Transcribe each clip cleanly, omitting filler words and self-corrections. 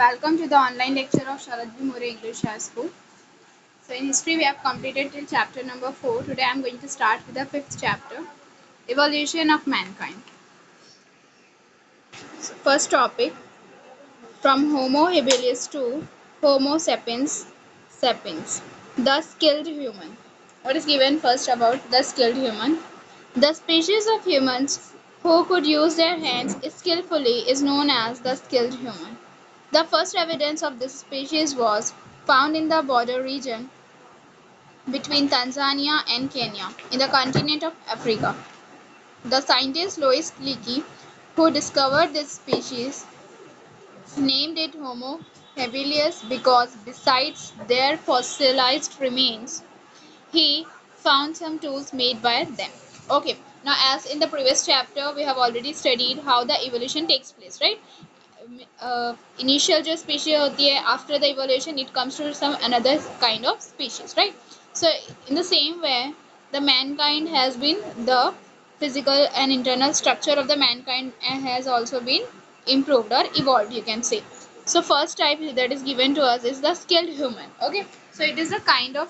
Welcome to the online lecture of Sharad B. More English High School. So in history we have completed till chapter number 4. Today I am going to start with the 5th chapter, Evolution of Mankind. So first topic, from Homo habilis to Homo sapiens sapiens, the skilled human. What is given first about the skilled human? The species of humans who could use their hands skillfully is known as the skilled human. The first evidence of this species was found in the border region between Tanzania and Kenya in the continent of Africa. The scientist Louis Leakey, who discovered this species, named it Homo habilis because besides their fossilized remains, he found some tools made by them. Okay, now as in the previous chapter we have already studied how the evolution takes place, right? Initial जो species होती है, after the evolution it comes to some another kind of species, right? So in the same way the mankind has been, the physical and internal structure of the mankind has also been improved or evolved, you can say. So first type that is given to us is the skilled human. Okay, so it is a kind of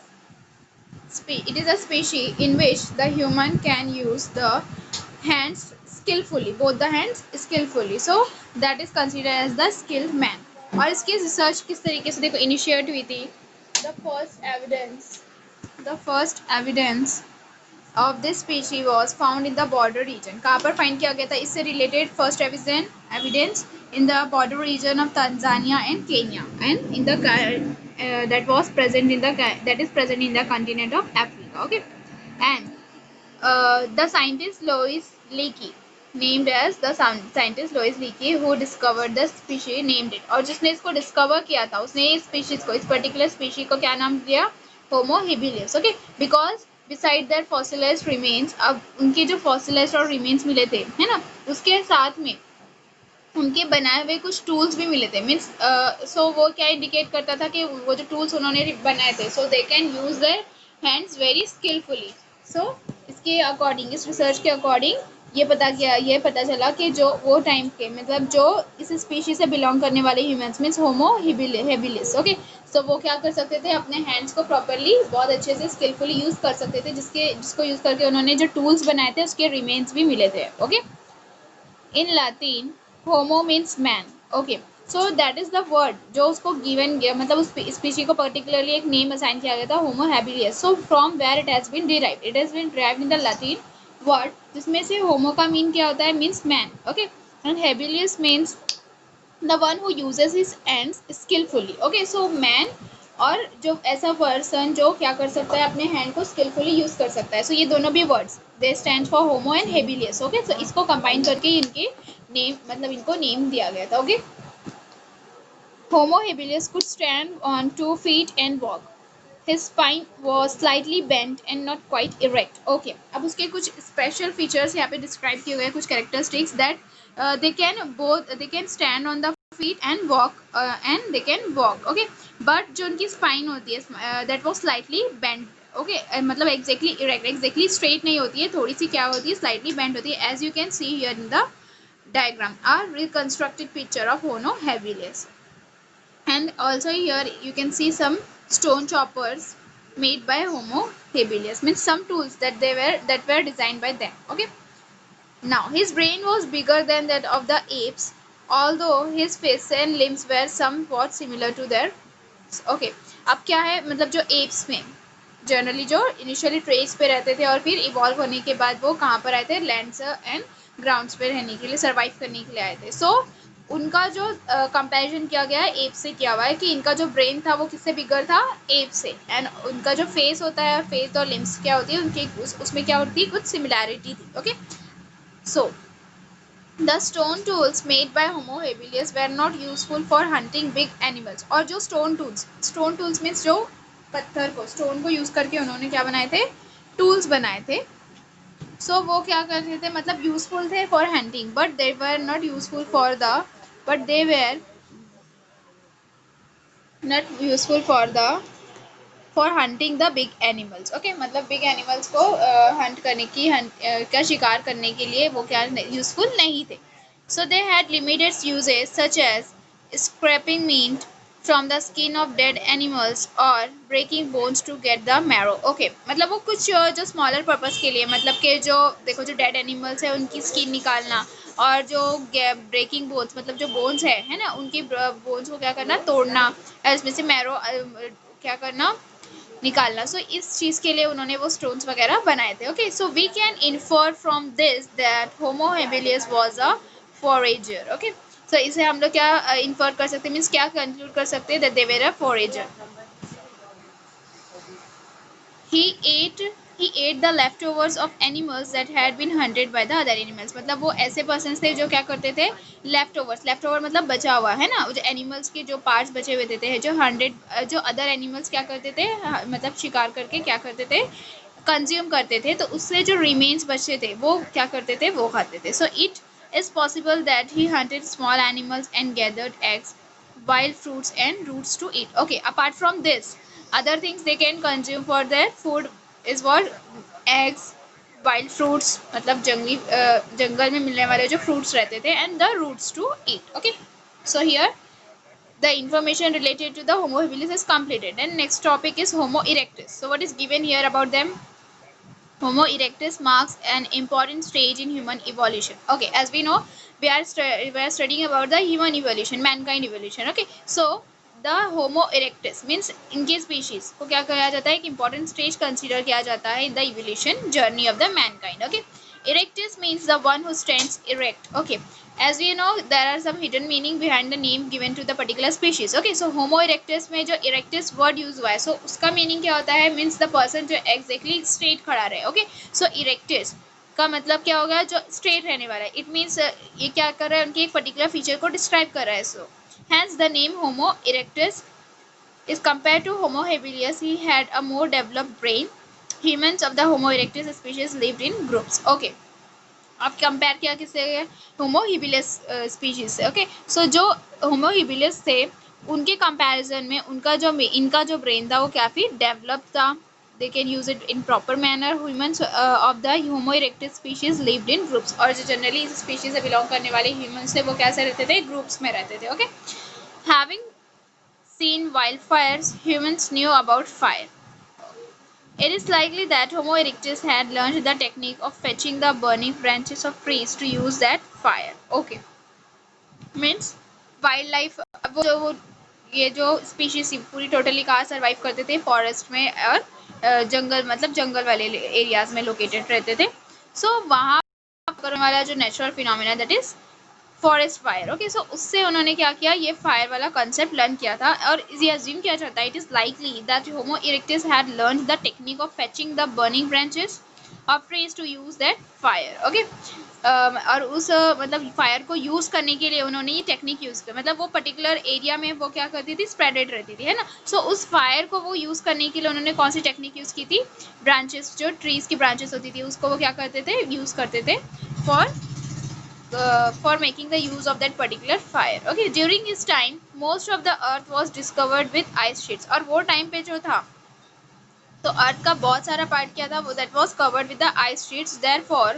it is a species in which the human can use the hands skillfully, both the hands skillfully, so that is considered as the skilled man. और इसकी research किस तरीके से देखो initiate हुई थी. the first evidence the first evidence of this species was found in the border region. कहाँ पर फाइंड किया गया था इससे related first evidence in the border region of Tanzania and Kenya, and in the that is present in the continent of Africa. Okay, and the scientist Louis Leakey, named as the scientist Louis Leakey, who discovered the species, named it. और जिसने इसको discover किया था उसने इस species को, इस particular species को क्या नाम दिया? Homo habilis. Okay, because beside their fossilised remains, अब उनके जो फॉसिलाइज्ड और रिमेन्स मिले थे, है ना, उसके साथ में उनके बनाए हुए कुछ टूल्स भी मिले थे. मीन्स सो वो क्या इंडिकेट करता था कि वो जो टूल्स उन्होंने बनाए थे, so they can use their hands very skilfully. So इसके अकॉर्डिंग, इस रिसर्च के अकॉर्डिंग ये पता चला कि जो वो टाइम के, मतलब जो इस स्पीशीज से बिलोंग करने वाले humans means Homo habilis. Okay, so वो क्या कर सकते थे, अपने हैंड्स को प्रॉपरली बहुत अच्छे से स्किलफुली यूज कर सकते थे, जिसको यूज करके उन्होंने जो टूल्स बनाए थे उसके रिमेन्स भी मिले थे. Okay, in Latin homo means man. Okay, so that is the word जो उसको गिवन गया, मतलब उस स्पीशी को पर्टिकुलरली एक नेम असाइन किया गया था, Homo habilis. So from where it has been derived, it has been derived in the Latin word, जिसमें से होमो का मीन क्या होता है, means man. Okay, and habilis means the one who uses his hands skilfully. Okay, so man, और जो ऐसा person जो क्या कर सकता है, अपने हैंड को स्किलफुली यूज कर सकता है. सो ये दोनों भी words they stand for Homo and habilis. Okay, so इसको कंबाइन करके इनके नेम, मतलब इनको नेम दिया गया था. Okay, Homo habilis could stand on 2 feet and walk. His spine was slightly bent and not quite erect. Okay, अब उसके कुछ special features यहाँ पे describe किए गए, कुछ characteristics that they can stand on the feet and walk, and they can walk. Okay, but जो उनकी spine होती है that was slightly bent. Okay, मतलब exactly erect, exactly straight नहीं होती है, थोड़ी सी क्या होती है, slightly bent होती है, as you can see here in the diagram, a reconstructed picture of Homo habilis. And also here you can see some stone choppers made by Homo habilis, means some tools that were designed by them. Okay, now his brain was bigger than that of the apes, although his face and limbs were somewhat similar to their. Okay, अब क्या है, मतलब जो apes में generally जो initially trace पे रहते थे और फिर इवॉल्व होने के बाद वो कहाँ पर आए थे, लैंड्स एंड ग्राउंड्स पे रहने के लिए, सर्वाइव करने के लिए आए थे. सो उनका जो कंपैरिजन किया गया है एप से किया हुआ है, कि इनका जो ब्रेन था वो किससे बिगर था, एप से. एंड उनका जो फेस होता है, फेस और लिम्स क्या होती है उनकी, उसमें क्या होती है, कुछ सिमिलैरिटी थी. Okay, so The stone tools made by Homo habilis were not useful for hunting big animals. और जो stone tools means जो पत्थर को, स्टोन को यूज करके उन्होंने क्या बनाए थे, टूल्स बनाए थे. सो वो क्या करते थे, मतलब यूजफुल थे for hunting, but they were not useful for the but they were not useful for hunting the big animals. Okay, मतलब बिग एनिमल्स को हंट करने की का शिकार करने के लिए वो क्या यूजफुल नहीं थे. So they had limited uses such as scraping meat from the skin of dead animals or breaking bones to get the marrow. Okay, मतलब वो कुछ जो स्मॉलर पर्पस के लिए, मतलब कि जो देखो जो डेड एनिमल्स है उनकी स्किन निकालना, और जो ब्रेकिंग बोन्स मतलब जो बोन्स है ना, उनकी बोन्स को क्या करना, तोड़ना, और इसमें से मैरो क्या करना, निकालना. सो इस चीज के लिए उन्होंने वो स्टोन्स वगैरह बनाए थे. Okay, so we can infer from this that Homo habilis was a forager. Okay, so इसे हम लोग क्या इन्फर कर सकते हैं, मीन्स क्या कंक्लूड कर सकते हैं, that they were a forager. he ate he ate the leftovers of animals that had been hunted by the other animals. मतलब वो ऐसे पर्सन थे जो क्या करते थे, लेफ्ट ओवर मतलब बचा हुआ है ना, जो एनिमल्स के जो पार्ट्स बचे हुए थे, जो हंड्रेड, जो अदर एनिमल्स क्या करते थे, मतलब शिकार करके क्या करते थे, कंज्यूम करते थे, तो उससे जो रिमेन्स बचे थे वो क्या करते थे, वो खाते थे. So it is possible that he hunted small animals and gathered eggs, wild fruits and roots to eat. Okay, apart from this, other things they can consume for their food is what, eggs, wild fruits मतलब जंगली जंगल में मिलने वाले जो fruits रहते थे, and the roots to eat. Okay, so here the information related to the Homo habilis is completed, and next topic is Homo erectus. So what is given here about them? Homo erectus marks an important stage in human evolution. Okay, as we know, we are studying about the human evolution, mankind evolution. Okay, so the Homo erectus means इनके species को क्या कहा जाता है, एक important stage consider किया जाता है in the evolution journey of the mankind. Okay, erectus means the one who stands erect. Okay, as we know, there are some hidden meaning behind the name given to the particular species. Okay, so Homo erectus में जो erectus word use हुआ है, so उसका meaning क्या होता है, means the person जो exactly straight खड़ा रहे. Okay, so erectus का मतलब क्या होगा, जो straight रहने वाला है. It means ये क्या कर रहा है, उनकी एक particular feature को describe कर रहा है. So hence the name Homo erectus is compared to Homo habilis. He had a more developed brain. Humans of the Homo erectus species lived in groups. Okay, अब कंपेयर किया किससे, होमो हिबिलिस species से. Okay, सो जो होमो हिबिलिस थे उनके कंपैरिजन में इनका जो ब्रेन था वो काफ़ी डेवलप था. दे can use it in proper manner. Humans of the Homo erectus species lived in groups, और जो जनरली इस स्पीशीज से बिलोंग करने वाले ह्यूमंस थे वो कैसे रहते थे, ग्रुप्स में रहते थे. Okay, having scene wild Fyers, humans knew about fire. It is likely that Homo erectus had learned the technique of fetching the burning branches of trees to use that fire. Okay, means wildlife. अब जो ये जो species पूरी totally कहाँ survive करते थे, forest में और जंगल, मतलब जंगल वाले एरियाज में लोकेटेड रहते थे. सो वहाँ करने वाला जो natural phenomena that is forest fire. Okay, so उससे उन्होंने क्या किया, ये फायर वाला कंसेप्ट लर्न किया था, और ये अज्यूम किया जाता है it is likely that Homo erectus had learn the technique of fetching the burning branches of trees to use that fire. Okay, और उस मतलब फायर को यूज करने के लिए उन्होंने ये टेक्निक यूज किया, मतलब वो पर्टिकुलर एरिया में वो क्या करती थी, स्प्रेडेड रहती थी, है ना. सो उस फायर को वो यूज करने के लिए उन्होंने कौन सी टेक्निक यूज की थी, ब्रांचेस, जो ट्रीज की ब्रांचेस होती थी उसको वो क्या करते थे, यूज करते थे for making the use of that particular fire. Okay, during his time most of the earth was discovered with ice sheets. और वो टाइम पे जो था तो अर्थ का बहुत सारा पार्ट क्या था, वो that was covered with the ice sheets. Therefore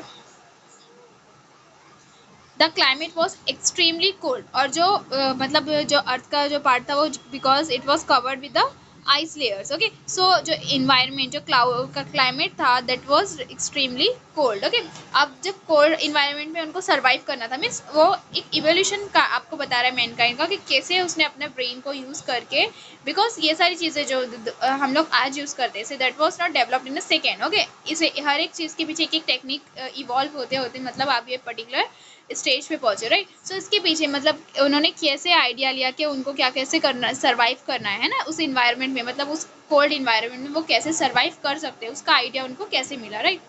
the climate was extremely cold. और जो मतलब जो अर्थ का जो पार्ट था वो because it was covered with the ice layers. Okay, so जो environment, जो क्लाउड का क्लाइमेट था that was extremely cold. Okay, अब जब cold environment में उनको survive करना था, मीन्स वो एक evolution का आपको बता रहा है मैनकाइंड का कि कैसे उसने अपने ब्रेन को यूज करके, बिकॉज ये सारी चीज़ें जो हम लोग आज यूज़ करते हैं that was not developed in a second. Okay, इसे हर एक चीज़ के पीछे एक एक टेक्निक इवॉल्व होते होते मतलब आप ये पर्टिकुलर स्टेज पे पहुंचे, राइट. सो इसके पीछे मतलब उन्होंने कैसे आइडिया लिया कि उनको क्या कैसे करना, सर्वाइव करना है ना उस इन्वायरमेंट में, मतलब उस कोल्ड इन्वायरमेंट में वो कैसे सर्वाइव कर सकते हैं, उसका आइडिया उनको कैसे मिला, right.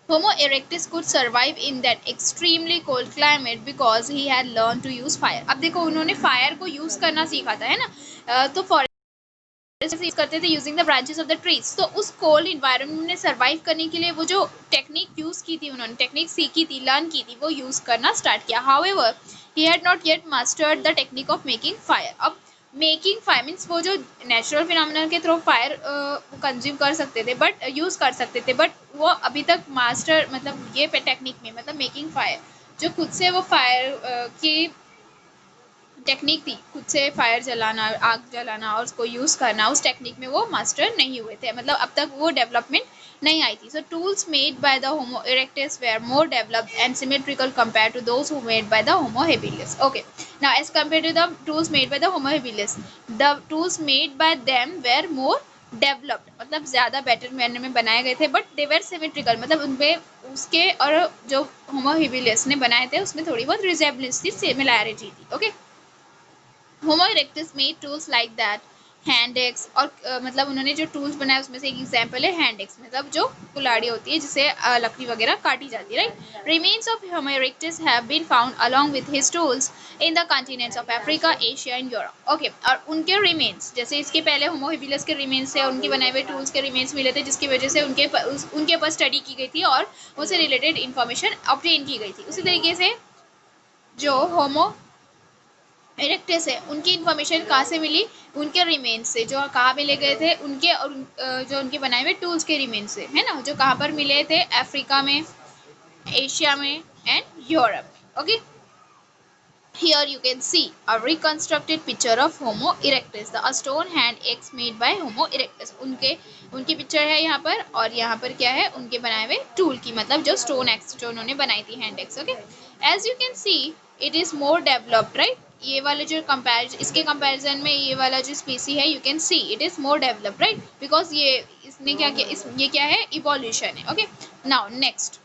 Homo erectus could survive in that extremely cold climate because he had learned to use fire. अब देखो उन्होंने फायर को यूज करना सीखा था, है ना. तो यूज करते थे using the branches of the trees. तो उस कोल्ड इन्वायरमेंट में सर्वाइव करने के लिए वो जो टेक्निक यूज की थी, उन्होंने टेक्निक सीखी थी, लर्न की थी, वो यूज करना स्टार्ट किया. However he had not yet mastered the technique of making fire. अब मेकिंग फायर मीन्स वो जो नेचुरल फिनोमिना के थ्रू फायर कंज्यूम कर सकते थे, बट यूज कर सकते थे, बट वो अभी तक मास्टर मतलब ये टेक्निक में, मतलब मेकिंग फायर, जो खुद से वो फायर की टेक्निक थी खुद से फायर जलाना, आग जलाना और उसको यूज़ करना, उस टेक्निक में वो मास्टर नहीं हुए थे, मतलब अब तक वो डेवलपमेंट नहीं आई थी. So tools made by the Homo erectus were more developed and symmetrical compare to those who made by the Homo habilis. Okay, now as compare to the tools made by the Homo habilis, the tools made by them were more developed, मतलब ज़्यादा better manner में बनाए गए थे, but they were symmetrical, मतलब उनमें उसके और जो होमो हेबिलिस ने बनाए थे उसमें थोड़ी बहुत रिजेम्बलेंस थी, सिमिलैरिटी थी. Okay, homo erectus made tools like that hand axe, और मतलब उन्होंने जो टूल्स बनाए उसमें से एक एग्जांपल है हैंड एक्स, मतलब जो कुल्हाड़ी होती है जिससे लकड़ी वगैरह काटी जाती है, right. Remains of Homo erectus have been found along with his tools in the continents of Africa, Asia and Europe. Okay, और उनके रिमेन्स, जैसे इसके पहले होमो हेबिलिस के रिमेन्स थे, उनके बनाए हुए टूल्स के रिमेन्स मिले थे, जिसकी वजह से उनके ऊपर स्टडी की गई थी और उससे रिलेटेड इन्फॉर्मेशन ऑब्टेन की गई थी. उसी तरीके से जो होमो इरेक्टस है उनकी इन्फॉर्मेशन कहाँ से मिली, उनके रिमेन्स से, जो कहाँ मिले गए थे उनके, और जो उनके बनाए हुए टूल्स के रिमेन्स से, है ना, जो कहाँ पर मिले थे, अफ्रीका में, एशिया में एंड यूरोप में. Okay, here you can see a reconstructed picture of Homo erectus, the stone hand axe made by Homo erectus. उनकी पिक्चर है यहाँ पर, और यहाँ पर क्या है, उनके बनाए हुए टूल की, मतलब जो स्टोन एक्स जो उन्होंने बनाई थी, hand axe. Okay, as you can see it is more developed, right. ये वाले जो इसके कंपैरिजन में ये वाला जो स्पीसी है, you can see it is more developed, right, because ये इसने क्या किया, ये क्या है, इवोल्यूशन है. ओके, नाउ नेक्स्ट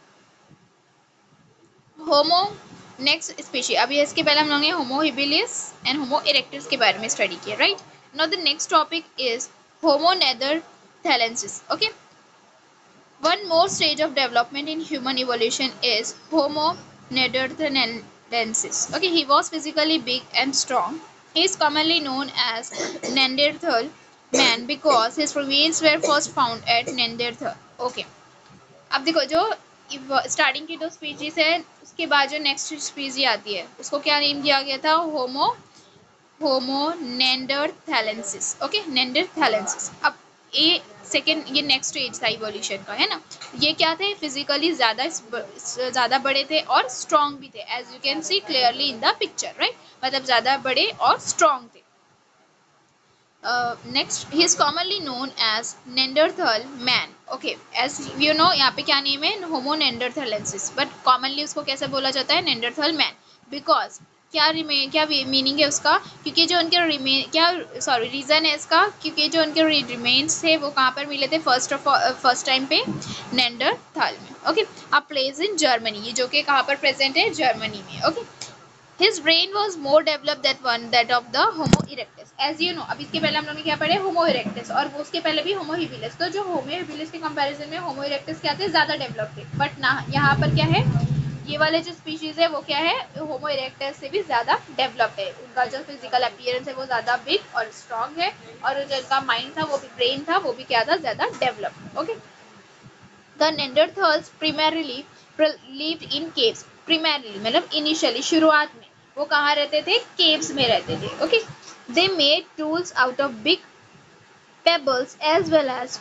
होमो, नेक्स्ट स्पीशी. अभी इसके पहले हम लोगों ने होमो हिबिलिस एंड होमो इरेक्टस के बारे में स्टडी किया, right. Now the next topic is Homo neanderthalensis. Okay, one more stage of development in human evolution is Homo neanderthalensis. Okay, he was physically big and strong. He is commonly known as Neanderthal man because his remains were first found at Neanderthal. Okay, अब देखो जो starting की दो species है, उसके बाद जो next species आती है उसको क्या नेम दिया गया था, होमो नेंडरथैलेंसिस. ओके, नेंडरथैलेंसिस. अब ये सेकेंड, ये नेक्स्ट स्टेज था इवोल्यूशन का, है ना. ये क्या थे, फिजिकली ज़्यादा बड़े थे और स्ट्रॉन्ग भी थे, as you can see clearly in the picture, right, मतलब ज़्यादा बड़े और स्ट्रॉन्ग थे. Next, he is commonly known as Neanderthal man. Okay, as you know यहाँ पे क्या नेम है, होमो नेंडरथैलेंसिस, बट कॉमनली उसको कैसे बोला जाता है, नेंडरथल मैन. बिकॉज क्या मीनिंग है उसका, क्योंकि जो उनके रीज़न है इसका, क्योंकि जो उनके रिमेन्स थे वो कहाँ पर मिले थे, फर्स्ट टाइम पे नेंडरथल में. Okay, a place in Germany, ये जो कि कहाँ पर प्रेजेंट है, जर्मनी में. Okay, His brain was more developed than that of the Homo erectus. As you know, अब इसके पहले हम लोगों ने क्या पढ़े, Homo erectus, और वो उसके पहले भी Homo habilis. तो जो Homo habilis के कंपैरिजन में Homo erectus क्या थे, ज़्यादा डेवलप थे. बट ना, यहाँ पर क्या है, ये वाले जो स्पीशीज है वो क्या है, Homo erectus से भी ज़्यादा डेवलप है. उनका जो फिजिकल अपीयरेंस है वो ज़्यादा बिग और स्ट्रॉन्ग है, और जो उनका माइंड था वो भी, ब्रेन था वो भी क्या था, ज़्यादा develop. Okay, The Neanderthals primarily lived in caves. Primarily मतलब इनिशियली, शुरुआत में वो कहाँ रहते थे, caves में रहते थे. Okay, they made tools out of big pebbles as well as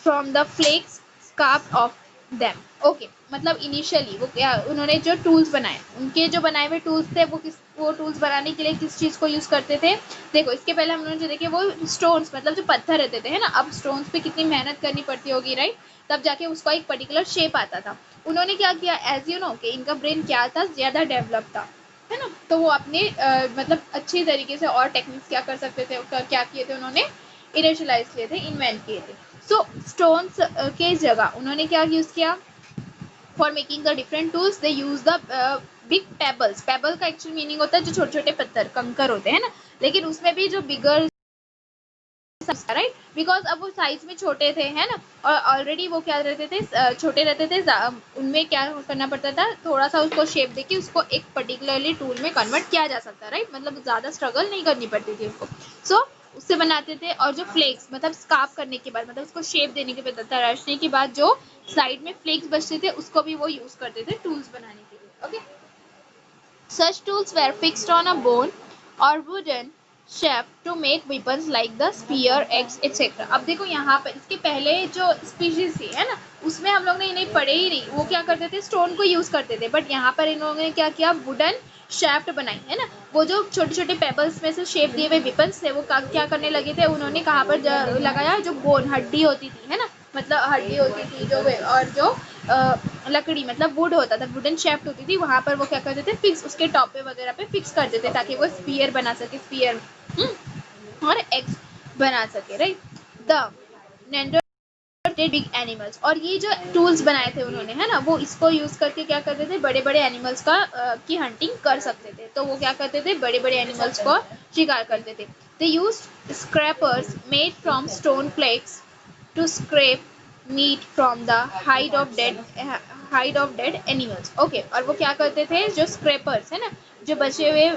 from the flakes scarped off them. Okay, मतलब इनिशियली वो क्या, उन्होंने जो टूल्स बनाए, उनके जो बनाए हुए टूल्स थे वो टूल्स बनाने के लिए किस चीज़ को यूज़ करते थे. देखो, इसके पहले हम लोगों ने जो देखे वो स्टोन्स, मतलब जो पत्थर रहते थे, है ना. अब स्टोन्स पे कितनी मेहनत करनी पड़ती होगी, राइट, तब जाके उसका एक पर्टिकुलर शेप आता था. उन्होंने क्या किया, एज यू नो कि इनका ब्रेन क्या था, ज़्यादा डेवलप था, है ना. तो वो अपने मतलब अच्छी तरीके से और टेक्निक्स क्या कर सकते थे, क्या किए थे उन्होंने, इनिशियलाइज किए थे, इन्वेंट किए थे. सो स्टोन्स के जगह उन्होंने क्या यूज़ किया, for making the different tools they use the big pebbles. Pebble का एक्चुअल मीनिंग होता है जो छोटे छोटे पत्थर, कंकर होते हैं ना, लेकिन उसमें भी जो बिगर, राइट, बिकॉज अब वो साइज में छोटे थे, है ना, और ऑलरेडी वो क्या रहते थे, छोटे रहते थे, उनमें क्या करना पड़ता था, थोड़ा सा उसको शेप देके उसको एक पर्टिकुलरली टूल में कन्वर्ट किया जा सकता है, राइट, मतलब ज़्यादा स्ट्रगल नहीं करनी पड़ती थी उसको. सो उससे बनाते थे, और जो फ्लेक्स मतलब स्कार्प करने के बाद, मतलब उसको शेप देने के बाद, तराशने के बाद जो साइड में फ्लेक्स बचते थे उसको भी वो यूज़ करते थे टूल्स बनाने के लिए. Okay, such tools were fixed on a bone or wooden shaft to make weapons like the spear, axe, etc. अब देखो यहाँ पर इसके पहले जो स्पीशीज थी, है ना, उसमें हम लोग ने इन्हें पढ़े ही नहीं, वो क्या करते थे, स्टोन को यूज़ करते थे. बट यहाँ पर इन लोगों ने क्या किया, वुडन शेफ्ट बनाई है ना, वो जो छोटे छोटे पेबल्स में से शेप दिए हुए वेपन्स थे वो क्या करने लगे थे, उन्होंने कहाँ पर लगाया, जो बोन हड्डी होती थी है ना, मतलब हड्डी होती थी जो, और जो लकड़ी मतलब वुड होता था, वुडन शेफ्ट होती थी, वहाँ पर वो क्या करते थे, फिक्स उसके टॉप पे वगैरह पे फिक्स कर देते ताकि वो स्पीयर बना सके, स्पीयर और एग्स बना सके, राइट। द बिग एनिमल्स, और ये जो टूल्स बनाए थे उन्होंने है ना, वो इसको यूज करके क्या करते थे, बड़े बड़े एनिमल्स का की हंटिंग कर सकते थे। तो वो क्या करते थे, बड़े बड़े एनिमल्स को शिकार करते थे। They use scrapers made from stone flakes to scrape meat from the hide of dead animals. Okay, और वो क्या करते थे, जो स्क्रैपर्स है ना, जो बचे हुए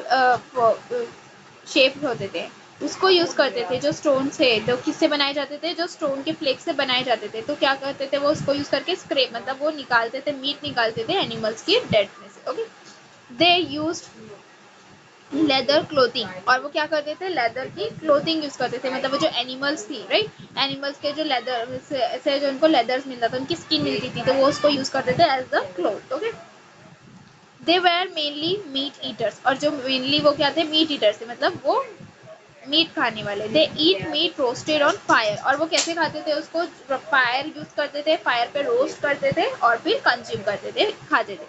शेप होते थे उसको यूज करते थे, जो स्टोन से, जो किससे बनाए जाते थे, जो स्टोन के फ्लेक्स से बनाए जाते थे। तो क्या करते थे, वो उसको यूज करके स्क्रैप मतलब वो निकालते थे, मीट निकालते थे एनिमल्स की डेड में से। ओके, दे यूज लेदर क्लोथिंग, और वो क्या करते थे, लेदर की क्लोथिंग यूज करते थे, मतलब वो जो एनिमल्स थी, राइट, एनिमल्स के जो लेदर से जो उनको लेदर्स मिलता था, उनकी स्किन मिलती थी, तो वो उसको यूज करते थे as the cloth. Okay, they were mainly meat eaters, और जो मेनली वो क्या थे, मीट ईटर्स थे, मतलब वो मीट खाने वाले। They eat meat roasted on fire, और वो कैसे खाते थे उसको, फायर यूज करते थे, फायर पे रोस्ट करते थे और फिर कंज्यूम करते थे, खाते थे।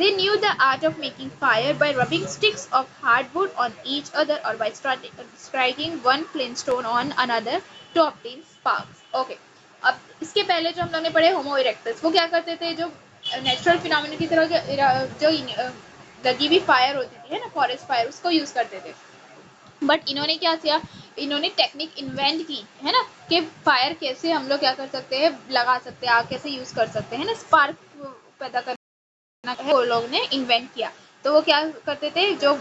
They knew the art of making fire by rubbing sticks of hardwood on each other or by striking one flint stone on another to obtain sparks. Okay. अब इसके पहले जो हम लोगों ने पढ़े होमो इरेक्टस, वो क्या करते थे, जो नेचुरल फिनोमेना की तरह जो लगी हुई फायर होती थी है ना, फॉरेस्ट फायर, उसको यूज करते थे। बट इन्होंने क्या किया, इन्होंने टेक्निक इन्वेंट की है ना, कि फायर कैसे हम लोग क्या कर सकते हैं, लगा सकते हैं, आग कैसे यूज कर सकते हैं ना, स्पार्क पैदा करना है, वो लोग ने इन्वेंट किया। तो वो क्या करते थे, जो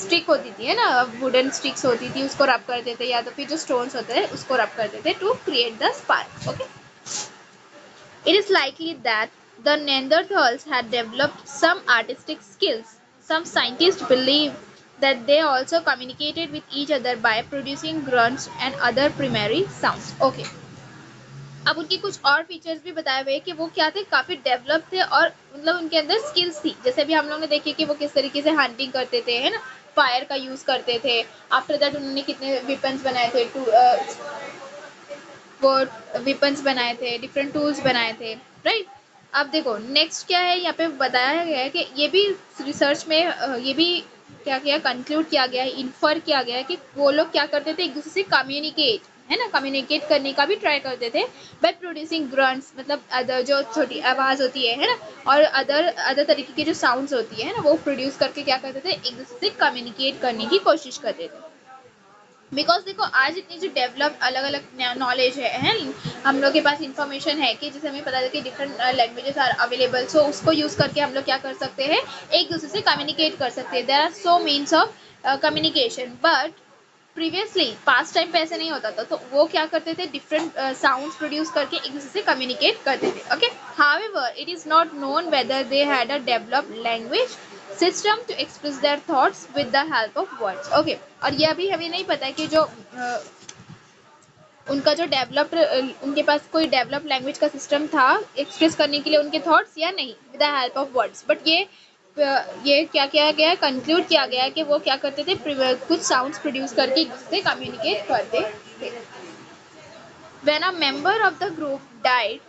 स्टिक होती थी है ना, वुडन स्टिक्स होती थी, उसको रब करते थे, या तो फिर जो स्टोन्स होते थे उसको रब करते थे to create the spark. Okay, it is likely that the Neanderthals had developed some artistic skills. Some scientists believe that they also communicated with each other by producing grunts and other primary sounds. Okay. अब उनके कुछ और features भी बताए हुए कि वो क्या थे, काफी डेवलप थे, और मतलब उनके अंदर स्किल्स थी, जैसे भी हम लोग ने देखे कि वो किस तरीके से हंटिंग करते थे है ना, फायर का यूज करते थे। आफ्टर दैट उन्होंने कितने वेपन्स बनाए थे, वो वेपन्स बनाए थे, डिफरेंट टूल्स बनाए थे, राइट। अब देखो नेक्स्ट क्या है, यहाँ पे बताया गया है कि ये भी रिसर्च में ये भी क्या किया, कंक्लूड किया गया है, इन्फर किया गया है कि वो लोग क्या करते थे, एक दूसरे से कम्युनिकेट है ना, कम्युनिकेट करने का भी ट्राई करते थे बाय प्रोड्यूसिंग ग्रंट्स, मतलब अदर जो छोटी आवाज़ होती है ना, और अदर अदर तरीके की जो साउंड्स होती है ना, वो प्रोड्यूस करके क्या करते थे, एक दूसरे से कम्युनिकेट करने की कोशिश करते थे। बिकॉज देखो आज इतनी जो डेवलप अलग अलग नॉलेज है हम लोग के पास इंफॉर्मेशन है कि जैसे हमें पता है कि डिफरेंट लैंग्वेजेस आर अवेलेबल, सो उसको यूज करके हम लोग क्या कर सकते हैं, एक दूसरे से कम्युनिकेट कर सकते हैं। There are so means of communication, but previously past time पे ऐसे नहीं होता था, तो वो क्या करते थे, डिफरेंट साउंड्स प्रोड्यूस करके एक दूसरे से कम्युनिकेट करते थे। Okay, however it is not known whether they had a developed language system to express their thoughts with the help of words. Okay, और ये अभी हमें नहीं पता है कि जो उनका जो डेवलप्ड उनके पास कोई डेवलप लैंग्वेज का सिस्टम था एक्सप्रेस करने के लिए उनके थॉट्स, या नहीं, with the help of words. But ये क्या किया गया, कंक्लूड किया गया कि वो क्या करते थे, कुछ साउंड्स प्रोड्यूस करके एक दूसरे से कम्युनिकेट करते थे। When a member of the group died,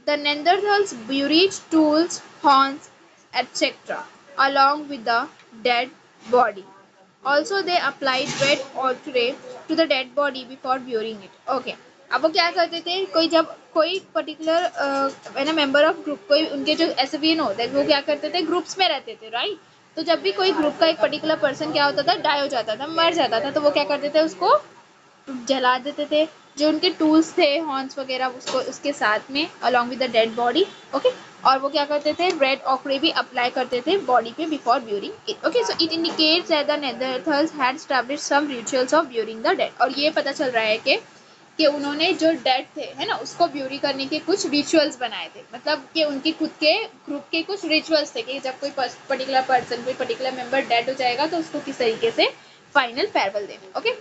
the Neanderthals buried tools, horns, etc. along with the dead body. Also, they applied red ochre to the dead body before burying it. Okay. अब वो क्या करते थे, कोई जब कोई particular है ना मेंबर ऑफ ग्रुप, कोई उनके जो एसवीएन होते हैं, वो क्या करते थे, ग्रुप्स में रहते थे, राइट। तो जब भी कोई ग्रुप का एक पर्टिकुलर पर्सन क्या होता था, डाई हो जाता था, मर जाता था, तो वो क्या करते थे, उसको जला देते थे, जो उनके टूल्स थे, हॉर्न्स वगैरह, उसको उसके साथ में along with the dead body. Okay, और वो क्या करते थे, रेड ऑकरे भी अप्लाई करते थे बॉडी पे before burying it. Okay, so it indicates that the Neanderthals had established some rituals of burying the dead, और ये पता चल रहा है कि उन्होंने जो डेड थे है ना, उसको ब्यूरी करने के कुछ रिचुअल्स बनाए थे, मतलब कि उनके खुद के ग्रुप के कुछ रिचुअल्स थे कि जब कोई पर्टिकुलर पर्सन, कोई पर्टिकुलर मेंबर डेड हो जाएगा तो उसको किस तरीके से फाइनल फेयरवेल देना। Okay,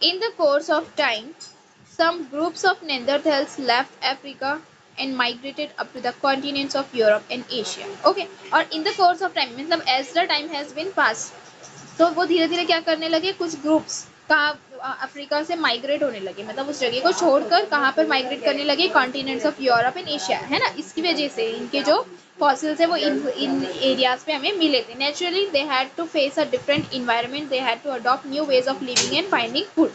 in the course of time, some groups of Neanderthals left Africa and migrated up to the continents of Europe and Asia. Okay, और in the course of time, मतलब as the time has been passed, तो वो धीरे धीरे क्या करने लगे, कुछ ग्रुप्स कहाँ अफ्रीका से माइग्रेट होने लगे, मतलब उस जगह को छोड़कर कहाँ पर माइग्रेट करने लगे, continents of Europe and Asia, है ना। इसकी वजह से इनके जो फॉसिल्स है वो इन एरियाज पे हमें मिले थे। Naturally they had to face a different environment, they had to adopt new ways of living and finding food,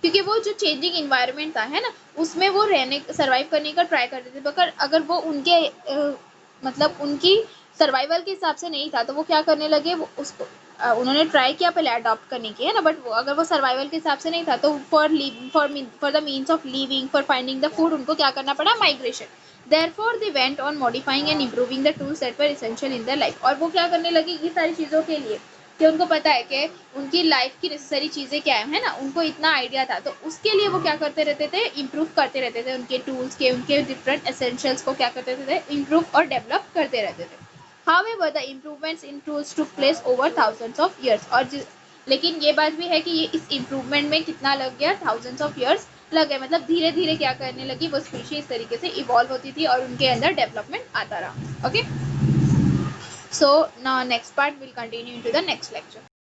क्योंकि वो जो चेंजिंग इन्वायरमेंट था, है ना, उसमें वो रहने सर्वाइव करने का ट्राई करते थे। मगर अगर वो उनके मतलब उनकी सर्वाइवल के हिसाब से नहीं था, तो वो क्या करने लगे, वो उसको उन्होंने ट्राई किया पहले अडॉप्ट करने की, है ना, बट वो अगर वो सर्वाइवल के हिसाब से नहीं था, तो for the means of living, for finding the food, उनको क्या करना पड़ा, migration. Therefore they went on modifying and improving the tools that were essential in their life। और वो क्या करने लगे ये सारी चीज़ों के लिए, कि उनको पता है कि उनकी लाइफ की नेसेसरी चीज़ें क्या है ना, उनको इतना आइडिया था, तो उसके लिए वो क्या करते रहते थे, इम्प्रूव करते रहते थे उनके टूल्स के, उनके डिफरेंट एसेंशियल्स को क्या करते थे, इम्प्रूव और डेवलप करते रहते थे। However, the improvements in tools took place over thousands of years। और लेकिन ये बात भी है कि ये इस इम्प्रूवमेंट में कितना लग गया, थाउजेंड्स ऑफ ईयर्स लग गए, मतलब धीरे धीरे क्या करने लगी, वो स्पीशीज इस तरीके से इवॉल्व होती थी और उनके अंदर डेवलपमेंट आता रहा। Okay, so now next part will continue into the next lecture.